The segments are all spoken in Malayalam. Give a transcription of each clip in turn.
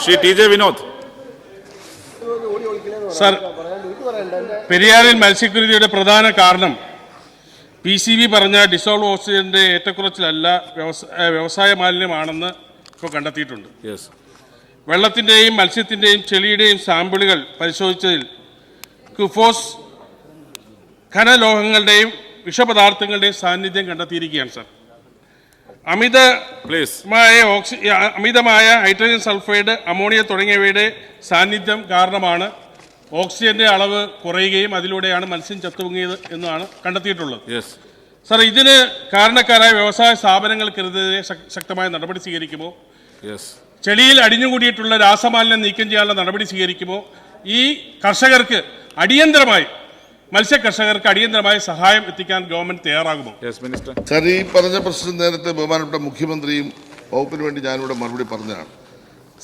ശ്രീ ടി.ജെ. വിനോദ്. സർ, പെരിയാറിൽ മത്സ്യക്കുരുതിയുടെ പ്രധാന കാരണം PCB പറഞ്ഞ ഡിസോൾവ് ഓക്സിജന്റെ ഏറ്റക്കുറച്ചിലല്ല, വ്യവസായ മാലിന്യമാണെന്ന് ഇപ്പോൾ കണ്ടെത്തിയിട്ടുണ്ട്. വെള്ളത്തിൻ്റെയും മത്സ്യത്തിൻ്റെയും ചെളിയുടെയും സാമ്പിളുകൾ പരിശോധിച്ചതിൽ കുഫോസ്, ഖനലോഹങ്ങളുടെയും വിഷപദാർത്ഥങ്ങളുടെയും സാന്നിധ്യം കണ്ടെത്തിയിരിക്കുകയാണ്. സർ, അമിതമായ ഹൈഡ്രജൻ സൾഫൈഡ്, അമോണിയ തുടങ്ങിയവയുടെ സാന്നിധ്യം കാരണമാണ് ഓക്സിജന്റെ അളവ് കുറയുകയും അതിലൂടെയാണ് മത്സ്യം ചത്തുപൊങ്ങിയത് എന്നാണ് കണ്ടെത്തിയിട്ടുള്ളത്. സർ, ഇതിന് കാരണക്കാരായ വ്യവസായ സ്ഥാപനങ്ങൾക്കെതിരെ ശക്തമായ നടപടി സ്വീകരിക്കുമോ? ചെളിയിൽ അടിഞ്ഞുകൂടിയിട്ടുള്ള രാസമാലിന്യം നീക്കം ചെയ്യാനുള്ള നടപടി സ്വീകരിക്കുമോ? ഈ കർഷകർക്ക് അടിയന്തരമായി, മത്സ്യ കർഷകർക്ക് അടിയന്തരമായ സഹായം എത്തിക്കാൻ ഗവൺമെന്റ് തയ്യാറാകുമോ? സാർ, ഈ പറഞ്ഞ പ്രശ്നം നേരത്തെ ബഹുമാനപ്പെട്ട മുഖ്യമന്ത്രിയും വകുപ്പിന് വേണ്ടി ഞാനിവിടെ മറുപടി പറഞ്ഞതാണ്.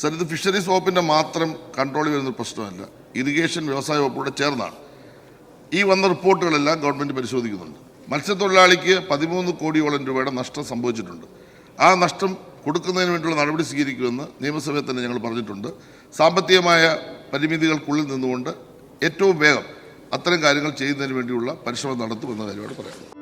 സാർ, ഇത് ഫിഷറീസ് വകുപ്പിന്റെ മാത്രം കൺട്രോളിൽ വരുന്ന പ്രശ്നമല്ല, ഇറിഗേഷൻ വ്യവസായ വകുപ്പോടെ ചേർന്നാണ്. ഈ വന്ന റിപ്പോർട്ടുകളെല്ലാം ഗവൺമെന്റ് പരിശോധിക്കുന്നുണ്ട്. മത്സ്യത്തൊഴിലാളിക്ക് 13 കോടിയോളം രൂപയുടെ നഷ്ടം സംഭവിച്ചിട്ടുണ്ട്. ആ നഷ്ടം കൊടുക്കുന്നതിന് വേണ്ടിയുള്ള നടപടി സ്വീകരിക്കുമെന്ന് നിയമസഭയിൽ തന്നെ ഞങ്ങൾ പറഞ്ഞിട്ടുണ്ട്. സാമ്പത്തികമായ പരിമിതികൾക്കുള്ളിൽ നിന്നുകൊണ്ട് ഏറ്റവും വേഗം അത്തരം കാര്യങ്ങൾ ചെയ്യുന്നതിന് വേണ്ടിയുള്ള പരിശ്രമം നടത്തുമെന്ന കാര്യമാണ് പറയുന്നത്.